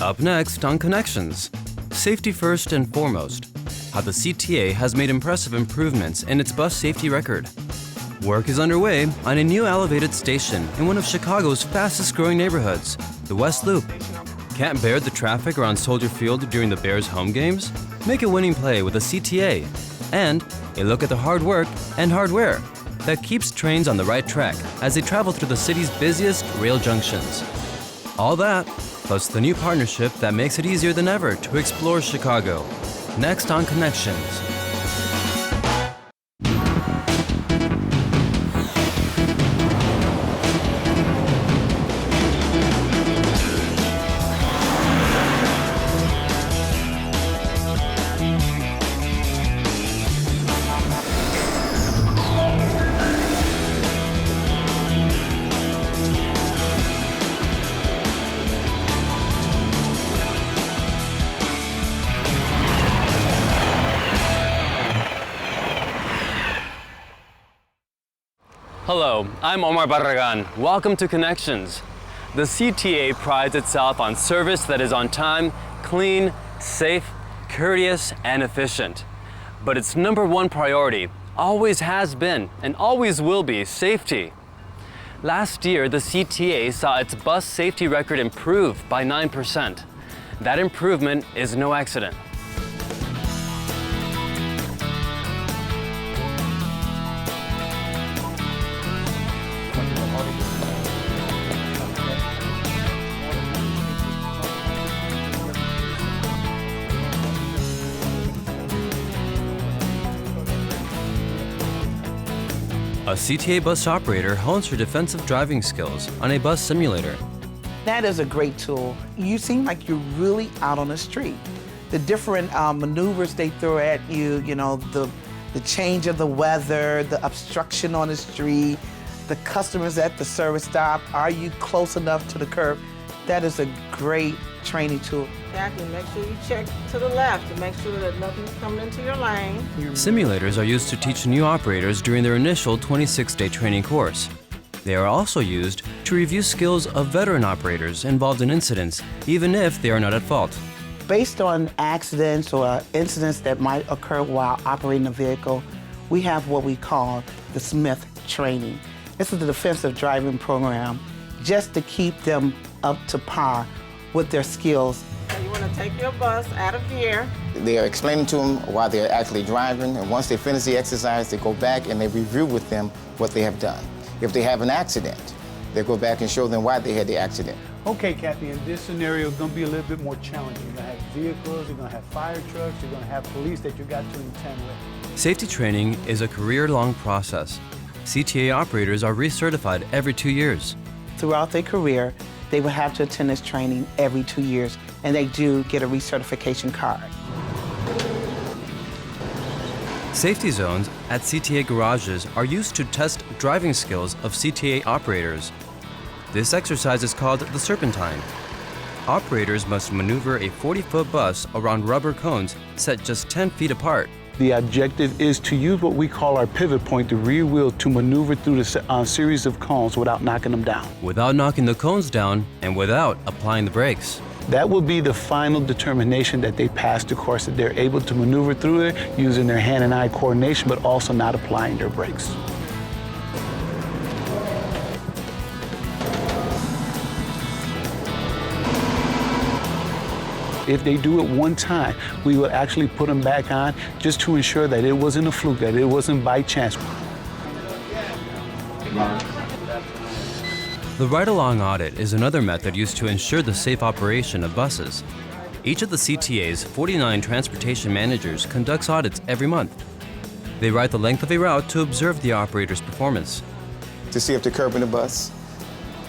Up next on Connections, safety first and foremost, how the CTA has made impressive improvements in its bus safety record. Work is underway on a new elevated station in one of Chicago's fastest growing neighborhoods, the West Loop. Can't bear the traffic around Soldier Field during the Bears home games? Make a winning play with a CTA. And a look at the hard work and hardware that keeps trains on the right track as they travel through the city's busiest rail junctions. All that, plus the new partnership that makes it easier than ever to explore Chicago. Next on Connections. Hello, I'm Omar Barragan. Welcome to Connections. The CTA prides itself on service that is on time, clean, safe, courteous, and efficient. But its number one priority always has been and always will be safety. Last year, the CTA saw its bus safety record improve by 9%. That improvement is no accident. A CTA bus operator hones her defensive driving skills on a bus simulator. That is a great tool. You seem like you're really out on the street. The different maneuvers they throw at you, the change of the weather, the obstruction on the street, the customers at the service stop, are you close enough to the curb? That is a great training tool. Exactly. Make sure you check to the left to make sure that nothing's coming into your lane. Simulators are used to teach new operators during their initial 26-day training course. They are also used to review skills of veteran operators involved in incidents, even if they are not at fault. Based on accidents or incidents that might occur while operating a vehicle, we have what we call the Smith training. This is the defensive driving program just to keep them up to par with their skills. So you want to take your bus out of gear. They are explaining to them while they're actually driving, and once they finish the exercise, they go back and they review with them what they have done. If they have an accident, they go back and show them why they had the accident. Okay, Kathy, in this scenario, it's going to be a little bit more challenging. You're going to have vehicles, you're going to have fire trucks, you're going to have police that you got to contend with. Safety training is a career-long process. CTA operators are recertified every 2 years. Throughout their career, they will have to attend this training every 2 years, and they do get a recertification card. Safety zones at CTA garages are used to test driving skills of CTA operators. This exercise is called the serpentine. Operators must maneuver a 40-foot bus around rubber cones set just 10 feet apart. The objective is to use what we call our pivot point, the rear wheel, to maneuver through the series of cones without knocking them down. Without knocking the cones down and without applying the brakes. That will be the final determination that they pass the course, that they're able to maneuver through it using their hand and eye coordination, but also not applying their brakes. If they do it one time, we will actually put them back on just to ensure that it wasn't a fluke, that it wasn't by chance. The ride-along audit is another method used to ensure the safe operation of buses. Each of the CTA's 49 transportation managers conducts audits every month. They ride the length of a route to observe the operator's performance. To see if they're curbing the bus,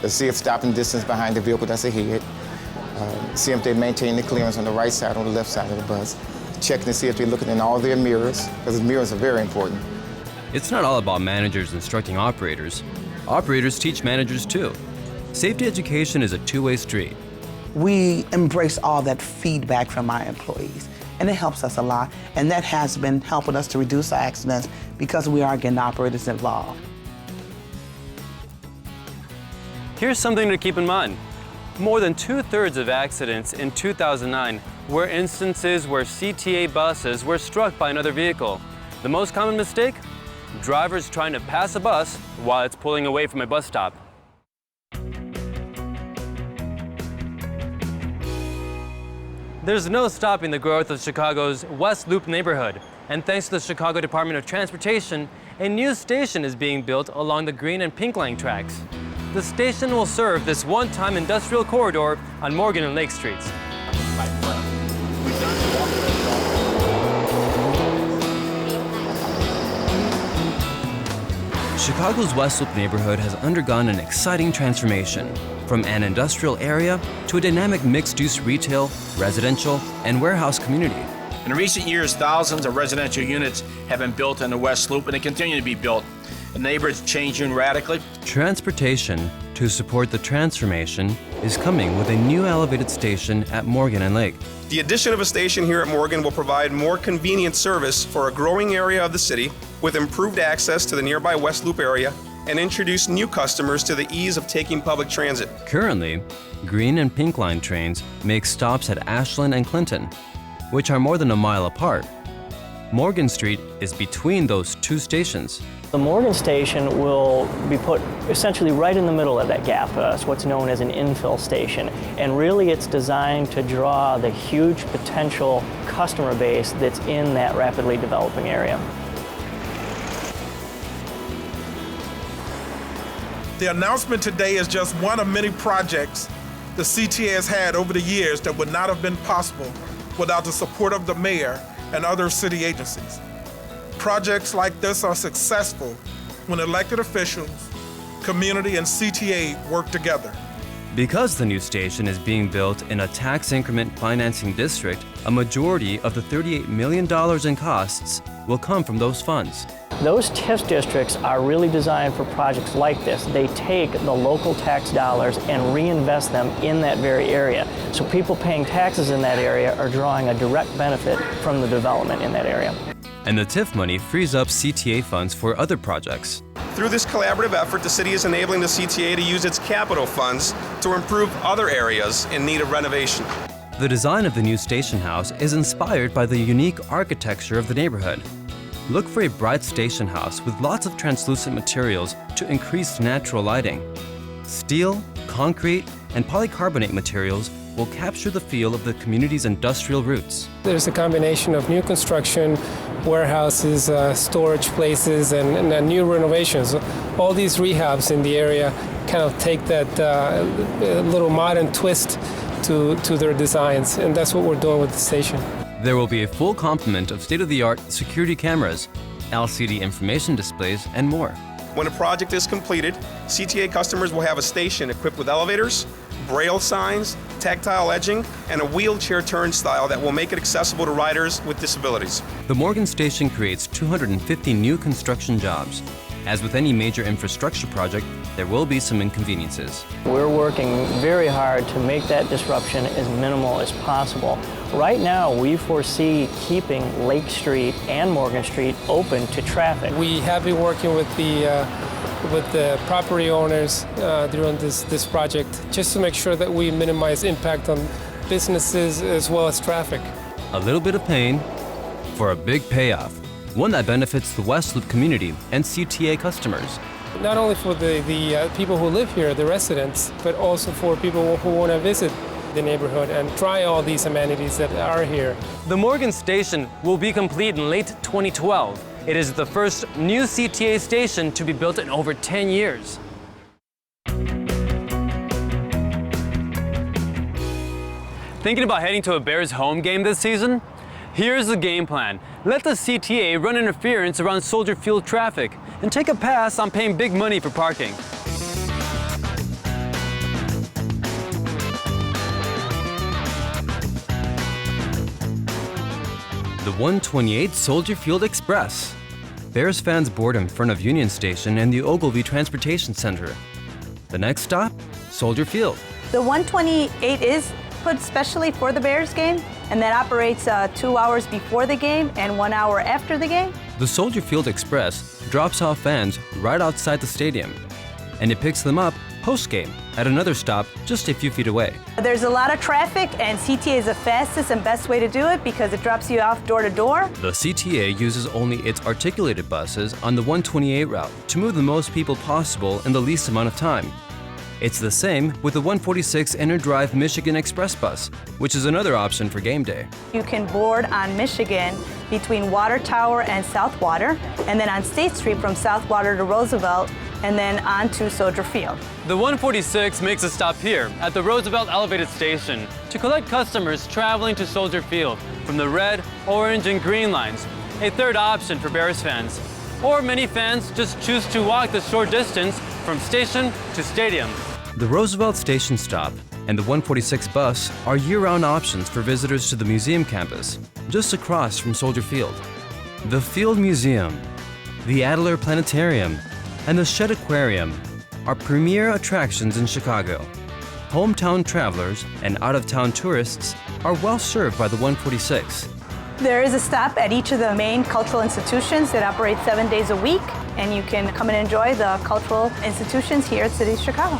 to see if stopping distance behind the vehicle that's ahead, see if they maintain the clearance on the right side or the left side of the bus, checking to see if they're looking in all their mirrors, because the mirrors are very important. It's not all about managers instructing operators. Operators teach managers too. Safety education is a two-way street. We embrace all that feedback from our employees, and it helps us a lot, and that has been helping us to reduce our accidents because we are getting operators involved. Here's something to keep in mind. More than 2/3 of accidents in 2009 were instances where CTA buses were struck by another vehicle. The most common mistake? Drivers trying to pass a bus while it's pulling away from a bus stop. There's no stopping the growth of Chicago's West Loop neighborhood, and thanks to the Chicago Department of Transportation, a new station is being built along the Green and Pink Line tracks. The station will serve this one-time industrial corridor on Morgan and Lake Streets. Chicago's West Loop neighborhood has undergone an exciting transformation, from an industrial area to a dynamic mixed-use retail, residential, and warehouse community. In recent years, thousands of residential units have been built in the West Loop, and they continue to be built. The neighborhood's changing radically. Transportation to support the transformation is coming with a new elevated station at Morgan and Lake. The addition of a station here at Morgan will provide more convenient service for a growing area of the city with improved access to the nearby West Loop area and introduce new customers to the ease of taking public transit. Currently, Green and Pink Line trains make stops at Ashland and Clinton, which are more than a mile apart. Morgan Street is between those two stations. The Morgan station will be put essentially right in the middle of that gap. It's what's known as an infill station. And really it's designed to draw the huge potential customer base that's in that rapidly developing area. The announcement today is just one of many projects the CTA has had over the years that would not have been possible without the support of the mayor and other city agencies. Projects like this are successful when elected officials, community, and CTA work together. Because the new station is being built in a tax increment financing district, a majority of the $38 million in costs will come from those funds. Those TIF districts are really designed for projects like this. They take the local tax dollars and reinvest them in that very area. So people paying taxes in that area are drawing a direct benefit from the development in that area. And the TIF money frees up CTA funds for other projects. Through this collaborative effort, the city is enabling the CTA to use its capital funds to improve other areas in need of renovation. The design of the new station house is inspired by the unique architecture of the neighborhood. Look for a bright station house with lots of translucent materials to increase natural lighting. Steel, concrete, and polycarbonate materials will capture the feel of the community's industrial roots. There's a combination of new construction, warehouses, storage places, and new renovations. All these rehabs in the area kind of take that little modern twist to their designs, and that's what we're doing with the station. There will be a full complement of state-of-the-art security cameras, LCD information displays, and more. When a project is completed, CTA customers will have a station equipped with elevators, braille signs, tactile edging, and a wheelchair turnstile that will make it accessible to riders with disabilities. The Morgan Station creates 250 new construction jobs. As with any major infrastructure project, there will be some inconveniences. We're working very hard to make that disruption as minimal as possible. Right now, we foresee keeping Lake Street and Morgan Street open to traffic. We have been working with the property owners during this project just to make sure that we minimize impact on businesses as well as traffic. A little bit of pain for a big payoff, one that benefits the West Loop community and CTA customers. Not only for the people who live here, the residents, but also for people who want to visit the neighborhood and try all these amenities that are here. The Morgan Station will be complete in late 2012. It is the first new CTA station to be built in over 10 years. Thinking about heading to a Bears home game this season? Here's the game plan. Let the CTA run interference around Soldier Field traffic and take a pass on paying big money for parking. The 128 Soldier Field Express. Bears fans board in front of Union Station and the Ogilvy Transportation Center. The next stop, Soldier Field. The 128 is put specially for the Bears game, and that operates 2 hours before the game and 1 hour after the game. The Soldier Field Express drops off fans right outside the stadium, and it picks them up post-game at another stop just a few feet away. There's a lot of traffic, and CTA is the fastest and best way to do it because it drops you off door to door. The CTA uses only its articulated buses on the 128 route to move the most people possible in the least amount of time. It's the same with the 146 Inner Drive Michigan Express bus, which is another option for game day. You can board on Michigan between Water Tower and South Water, and then on State Street from South Water to Roosevelt, and then on to Soldier Field. The 146 makes a stop here at the Roosevelt Elevated Station to collect customers traveling to Soldier Field from the red, orange, and green lines, a third option for Bears fans. Or many fans just choose to walk the short distance from station to stadium. The Roosevelt Station stop and the 146 bus are year-round options for visitors to the museum campus, just across from Soldier Field. The Field Museum, the Adler Planetarium, and the Shed Aquarium are premier attractions in Chicago. Hometown travelers and out-of-town tourists are well served by the 146. There is a stop at each of the main cultural institutions that operate 7 days a week, and you can come and enjoy the cultural institutions here at City of Chicago.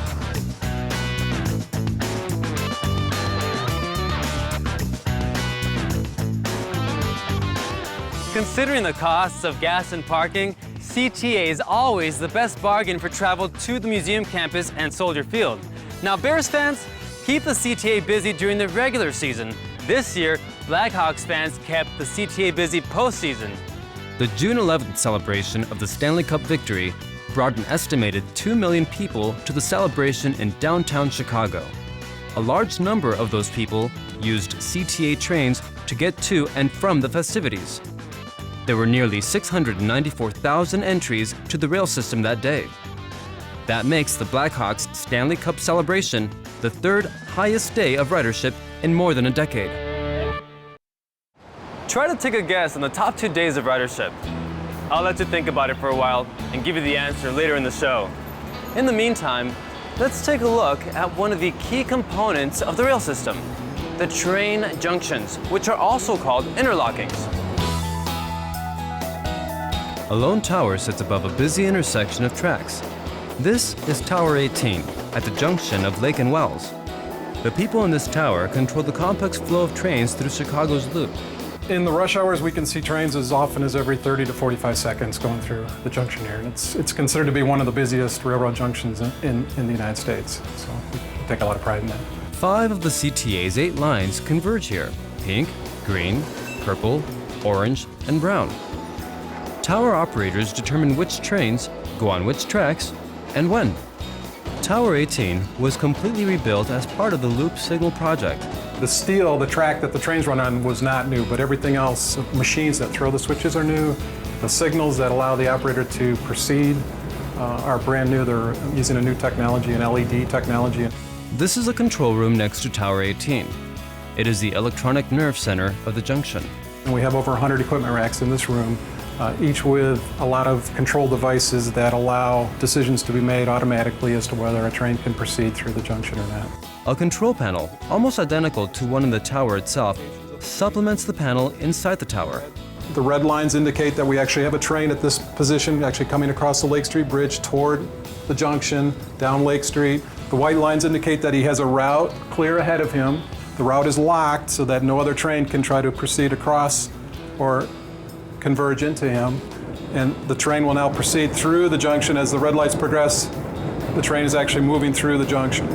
Considering the costs of gas and parking, CTA is always the best bargain for travel to the museum campus and Soldier Field. Now, Bears fans, keep the CTA busy during the regular season. This year, Blackhawks fans kept the CTA busy postseason. The June 11th celebration of the Stanley Cup victory brought an estimated 2 million people to the celebration in downtown Chicago. A large number of those people used CTA trains to get to and from the festivities. There were nearly 694,000 entries to the rail system that day. That makes the Blackhawks Stanley Cup celebration the third highest day of ridership in more than a decade. Try to take a guess on the top 2 days of ridership. I'll let you think about it for a while and give you the answer later in the show. In the meantime, let's take a look at one of the key components of the rail system, the train junctions, which are also called interlockings. A lone tower sits above a busy intersection of tracks. This is Tower 18 at the junction of Lake and Wells. The people in this tower control the complex flow of trains through Chicago's loop. In the rush hours, we can see trains as often as every 30 to 45 seconds going through the junction here. And it's considered to be one of the busiest railroad junctions in the United States. So we take a lot of pride in that. 5 of the CTA's 8 lines converge here: pink, green, purple, orange, and brown. Tower operators determine which trains go on which tracks and when. Tower 18 was completely rebuilt as part of the Loop Signal project. The steel, the track that the trains run on, was not new, but everything else, the machines that throw the switches are new. The signals that allow the operator to proceed are brand new. They're using a new technology, an LED technology. This is a control room next to Tower 18. It is the electronic nerve center of the junction. And we have over 100 equipment racks in this room, each with a lot of control devices that allow decisions to be made automatically as to whether a train can proceed through the junction or not. A control panel, almost identical to one in the tower itself, supplements the panel inside the tower. The red lines indicate that we actually have a train at this position, actually coming across the Lake Street Bridge toward the junction, down Lake Street. The white lines indicate that he has a route clear ahead of him. The route is locked so that no other train can try to proceed across or converge into him. And the train will now proceed through the junction. As the red lights progress, the train is actually moving through the junction.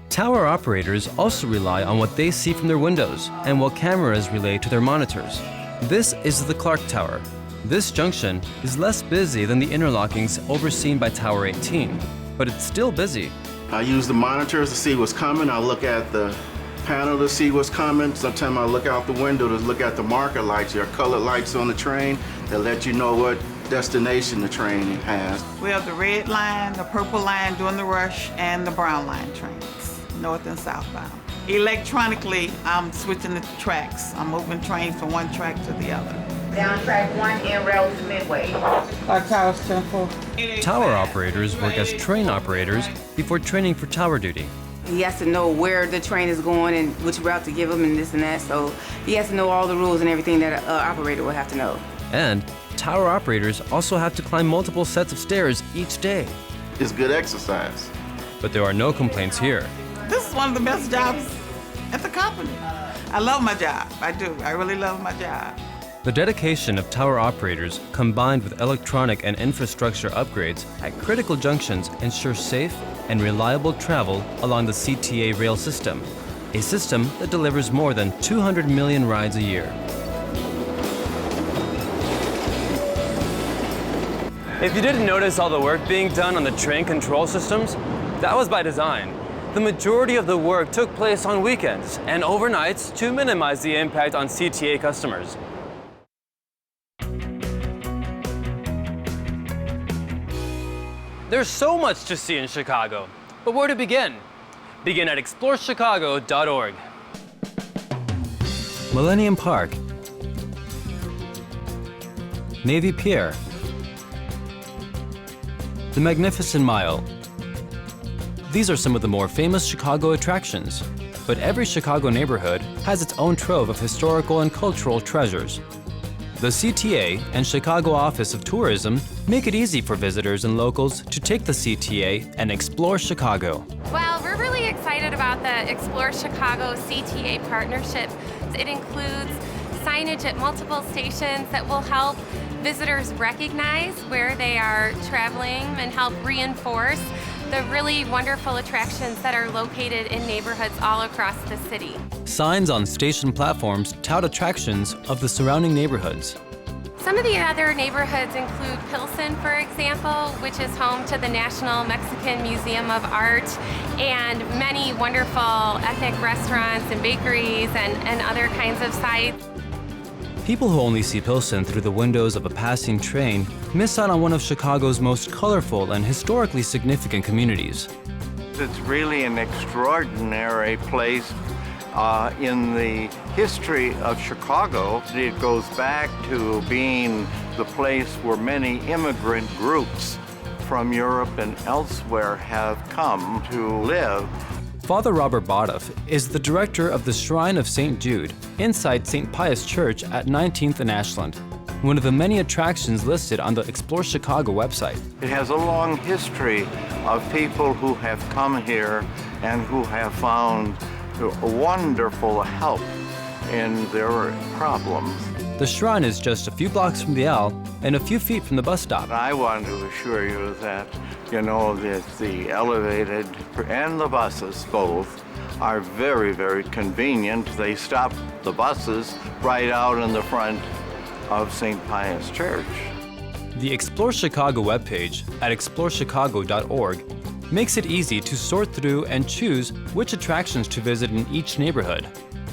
Tower operators also rely on what they see from their windows and what cameras relay to their monitors. This is the Clark Tower. This junction is less busy than the interlockings overseen by Tower 18, but it's still busy. I use the monitors to see what's coming. I look at the panel to see what's coming. Sometimes I look out the window to look at the marker lights, your colored lights on the train that let you know what destination the train has. We have the red line, the purple line during the rush, and the brown line trains, north and southbound. Electronically, I'm switching the tracks. I'm moving trains from one track to the other. Down track 1 in rail to Midway. Tower's 10-4. Tower operators work as train operators before training for tower duty. He has to know where the train is going and which route to give him and this and that. So he has to know all the rules and everything that an operator will have to know. And tower operators also have to climb multiple sets of stairs each day. It's good exercise. But there are no complaints here. This is one of the best jobs at the company. I love my job. I do. I really love my job. The dedication of tower operators, combined with electronic and infrastructure upgrades at critical junctions, ensures safe and reliable travel along the CTA rail system, a system that delivers more than 200 million rides a year. If you didn't notice all the work being done on the train control systems, that was by design. The majority of the work took place on weekends and overnights to minimize the impact on CTA customers. There's so much to see in Chicago, but where to begin? Begin at explorechicago.org. Millennium Park, Navy Pier, the Magnificent Mile. These are some of the more famous Chicago attractions, but every Chicago neighborhood has its own trove of historical and cultural treasures. The CTA and Chicago Office of Tourism make it easy for visitors and locals to take the CTA and explore Chicago. Well, we're really excited about the Explore Chicago CTA partnership. It includes signage at multiple stations that will help visitors recognize where they are traveling and help reinforce the really wonderful attractions that are located in neighborhoods all across the city. Signs on station platforms tout attractions of the surrounding neighborhoods. Some of the other neighborhoods include Pilsen, for example, which is home to the National Mexican Museum of Art, and many wonderful ethnic restaurants and bakeries and other kinds of sites. People who only see Pilsen through the windows of a passing train miss out on one of Chicago's most colorful and historically significant communities. It's really an extraordinary place in the history of Chicago. It goes back to being the place where many immigrant groups from Europe and elsewhere have come to live. Father Robert Bodoff is the director of the Shrine of St. Jude inside St. Pius Church at 19th and Ashland, one of the many attractions listed on the Explore Chicago website. It has a long history of people who have come here and who have found wonderful help in their problems. The shrine is just a few blocks from the L and a few feet from the bus stop. I want to assure you that that the elevated and the buses both are very, very convenient. They stop the buses right out in the front of St. Pius Church. The Explore Chicago webpage at explorechicago.org makes it easy to sort through and choose which attractions to visit in each neighborhood.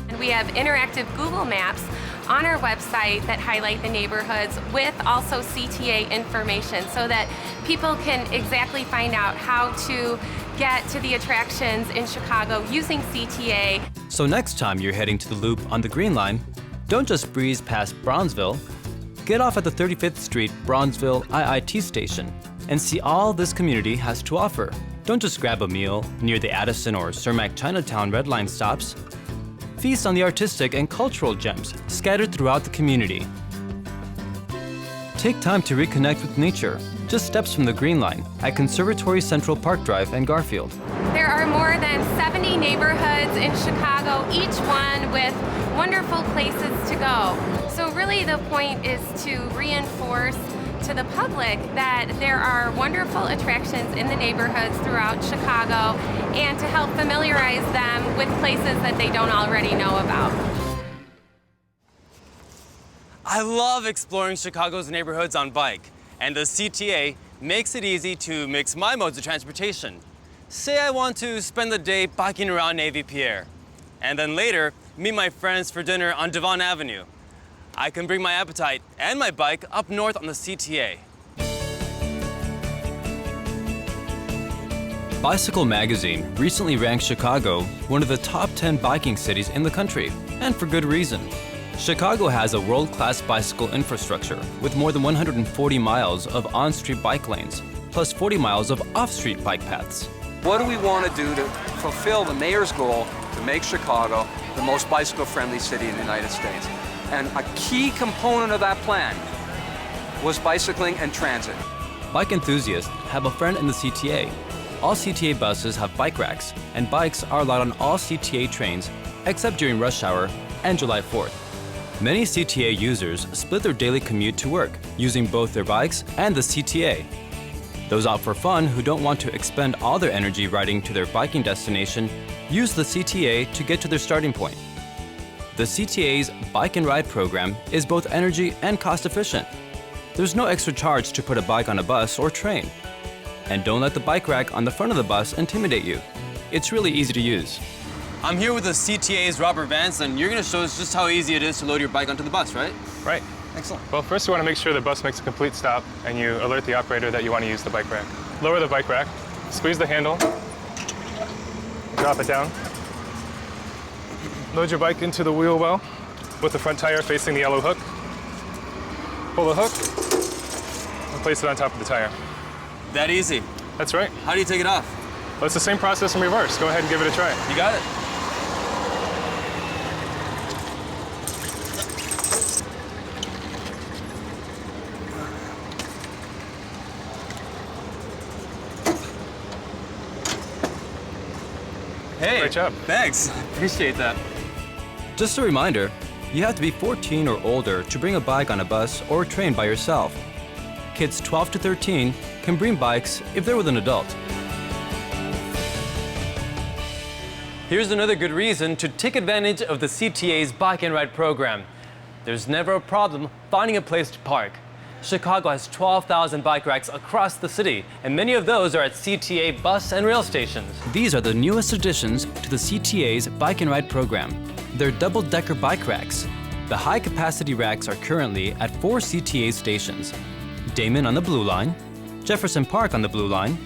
And we have interactive Google Maps on our website that highlight the neighborhoods with also CTA information so that people can exactly find out how to get to the attractions in Chicago using CTA. So next time you're heading to the Loop on the Green Line, don't just breeze past Bronzeville. Get off at the 35th Street Bronzeville IIT station and see all this community has to offer. Don't just grab a meal near the Addison or Cermak Chinatown Red Line stops. Feast on the artistic and cultural gems scattered throughout the community. Take time to reconnect with nature, just steps from the Green Line at Conservatory Central Park Drive and Garfield. There are more than 70 neighborhoods in Chicago, each one with wonderful places to go. So really the point is to reinforce to the public that there are wonderful attractions in the neighborhoods throughout Chicago and to help familiarize them with places that they don't already know about. I love exploring Chicago's neighborhoods on bike, and the CTA makes it easy to mix my modes of transportation. Say I want to spend the day biking around Navy Pier, and then later meet my friends for dinner on Devon Avenue. I can bring my appetite and my bike up north on the CTA. Bicycle Magazine recently ranked Chicago one of the top 10 biking cities in the country, and for good reason. Chicago has a world-class bicycle infrastructure with more than 140 miles of on-street bike lanes, plus 40 miles of off-street bike paths. What do we want to do to fulfill the mayor's goal to make Chicago the most bicycle-friendly city in the United States? And a key component of that plan was bicycling and transit. Bike enthusiasts have a friend in the CTA. All CTA buses have bike racks, and bikes are allowed on all CTA trains except during rush hour and July 4th. Many CTA users split their daily commute to work using both their bikes and the CTA. Those out for fun who don't want to expend all their energy riding to their biking destination use the CTA to get to their starting point. The CTA's Bike and Ride program is both energy and cost efficient. There's no extra charge to put a bike on a bus or train. And don't let the bike rack on the front of the bus intimidate you. It's really easy to use. I'm here with the CTA's Robert Vance, and you're going to show us just how easy it is to load your bike onto the bus, right? Right. Excellent. Well, first you want to make sure the bus makes a complete stop, and you alert the operator that you want to use the bike rack. Lower the bike rack, squeeze the handle, drop it down. Load your bike into the wheel well with the front tire facing the yellow hook. Pull the hook and place it on top of the tire. That easy? That's right. How do you take it off? Well, it's the same process in reverse. Go ahead and give it a try. You got it. Hey, great job. Thanks. Appreciate that. Just a reminder, you have to be 14 or older to bring a bike on a bus or train by yourself. Kids 12 to 13 can bring bikes if they're with an adult. Here's another good reason to take advantage of the CTA's Bike and Ride program. There's never a problem finding a place to park. Chicago has 12,000 bike racks across the city, and many of those are at CTA bus and rail stations. These are the newest additions to the CTA's Bike and Ride program. They're double-decker bike racks. The high-capacity racks are currently at 4 CTA stations: Damon on the blue line, Jefferson Park on the blue line,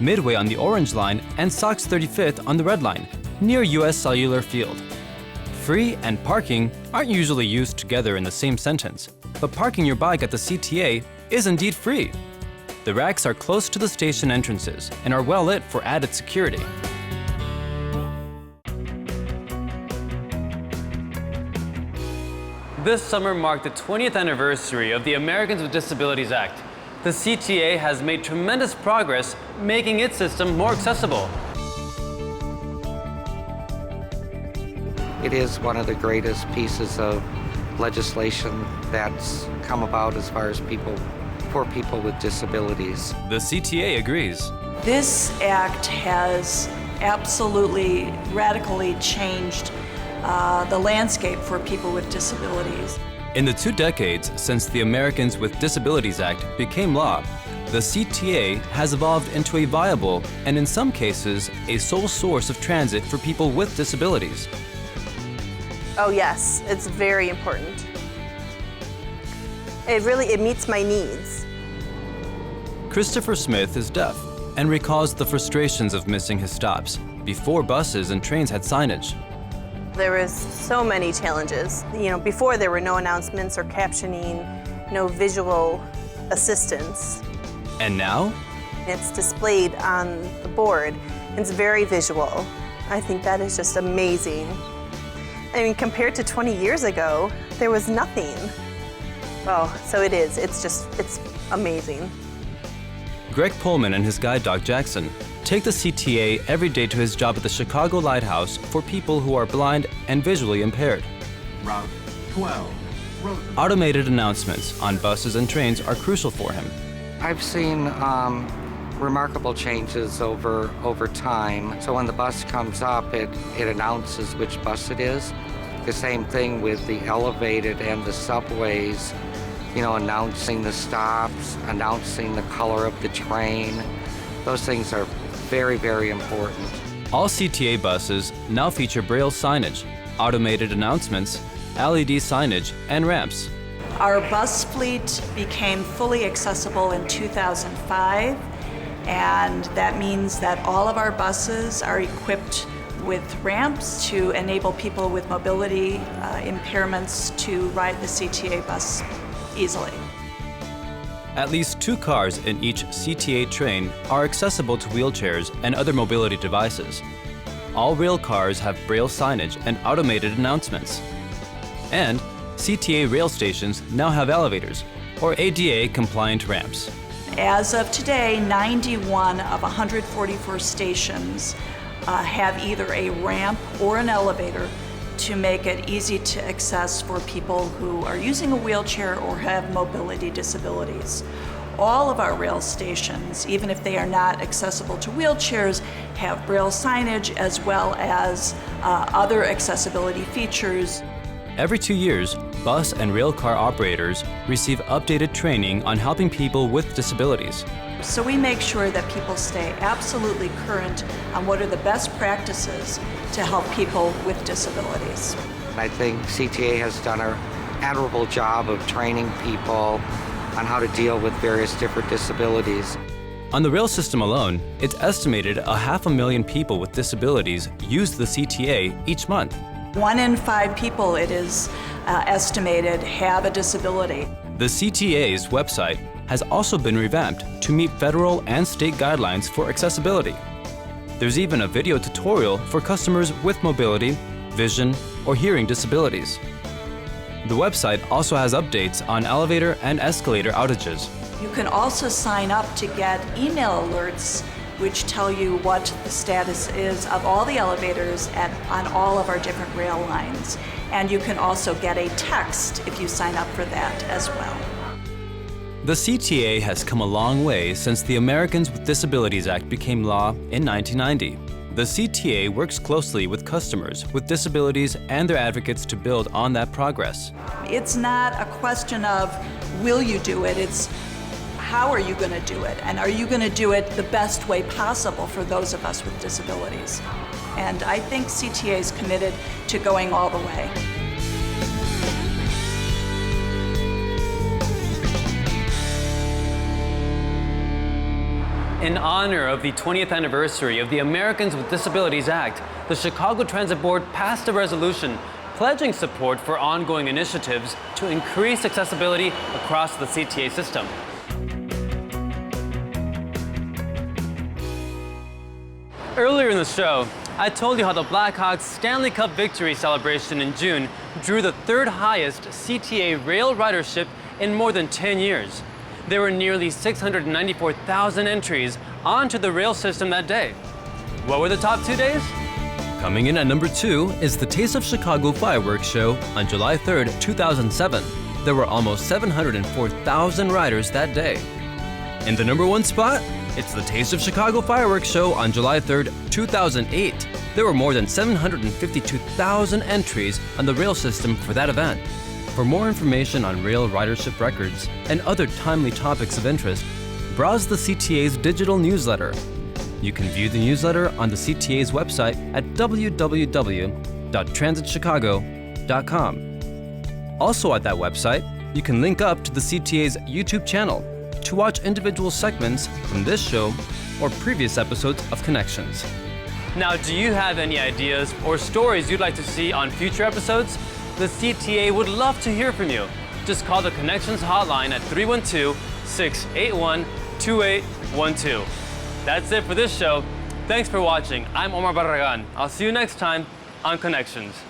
Midway on the orange line, and Sox 35th on the red line, near US Cellular Field. Free and parking aren't usually used together in the same sentence, but parking your bike at the CTA is indeed free. The racks are close to the station entrances and are well lit for added security. This summer marked the 20th anniversary of the Americans with Disabilities Act. The CTA has made tremendous progress making its system more accessible. It is one of the greatest pieces of legislation that's come about as far as for people with disabilities. The CTA agrees. This act has absolutely radically changed the landscape for people with disabilities. In the 2 decades since the Americans with Disabilities Act became law, the CTA has evolved into a viable and, in some cases, a sole source of transit for people with disabilities. Oh yes, it's very important. It meets my needs. Christopher Smith is deaf and recalls the frustrations of missing his stops before buses and trains had signage. There was so many challenges. Before there were no announcements or captioning, no visual assistance. And now? It's displayed on the board. It's very visual. I think that is just amazing. I mean, compared to 20 years ago, there was nothing. Oh, so it is. It's amazing. Greg Pullman and his guide dog Jackson take the CTA every day to his job at the Chicago Lighthouse for people who are blind and visually impaired. Route 12. Automated announcements on buses and trains are crucial for him. I've seen remarkable changes over time. So when the bus comes up, it announces which bus it is. The same thing with the elevated and the subways, announcing the stops, announcing the color of the train. Those things are very, very important. All CTA buses now feature Braille signage, automated announcements, LED signage, and ramps. Our bus fleet became fully accessible in 2005, and that means that all of our buses are equipped with ramps to enable people with mobility impairments to ride the CTA bus easily. At least 2 cars in each CTA train are accessible to wheelchairs and other mobility devices. All rail cars have Braille signage and automated announcements. And CTA rail stations now have elevators, or ADA-compliant ramps. As of today, 91 of 144 stations have either a ramp or an elevator to make it easy to access for people who are using a wheelchair or have mobility disabilities. All of our rail stations, even if they are not accessible to wheelchairs, have braille signage as well as other accessibility features. Every 2 years, bus and rail car operators receive updated training on helping people with disabilities. So we make sure that people stay absolutely current on what are the best practices to help people with disabilities. I think CTA has done an admirable job of training people on how to deal with various different disabilities. On the rail system alone, it's estimated 500,000 people with disabilities use the CTA each month. 1 in 5 people, it is estimated, have a disability. The CTA's website has also been revamped to meet federal and state guidelines for accessibility. There's even a video tutorial for customers with mobility, vision, or hearing disabilities. The website also has updates on elevator and escalator outages. You can also sign up to get email alerts which tell you what the status is of all the elevators on all of our different rail lines. And you can also get a text if you sign up for that as well. The CTA has come a long way since the Americans with Disabilities Act became law in 1990. The CTA works closely with customers with disabilities and their advocates to build on that progress. It's not a question of will you do it, it's how are you going to do it, and are you going to do it the best way possible for those of us with disabilities. And I think CTA is committed to going all the way. In honor of the 20th anniversary of the Americans with Disabilities Act, the Chicago Transit Board passed a resolution pledging support for ongoing initiatives to increase accessibility across the CTA system. Earlier in the show, I told you how the Blackhawks Stanley Cup victory celebration in June drew the 3rd highest CTA rail ridership in more than 10 years. There were nearly 694,000 entries onto the rail system that day. What were the top 2 days? Coming in at number 2 is the Taste of Chicago fireworks show on July 3rd, 2007. There were almost 704,000 riders that day. In the number 1 spot, it's the Taste of Chicago fireworks show on July 3rd, 2008. There were more than 752,000 entries on the rail system for that event. For more information on rail ridership records and other timely topics of interest, browse the CTA's digital newsletter. You can view the newsletter on the CTA's website at www.transitchicago.com. Also at that website, you can link up to the CTA's YouTube channel to watch individual segments from this show or previous episodes of Connections. Now, do you have any ideas or stories you'd like to see on future episodes? The CTA would love to hear from you. Just call the Connections hotline at 312-681-2812. That's it for this show. Thanks for watching. I'm Omar Barragan. I'll see you next time on Connections.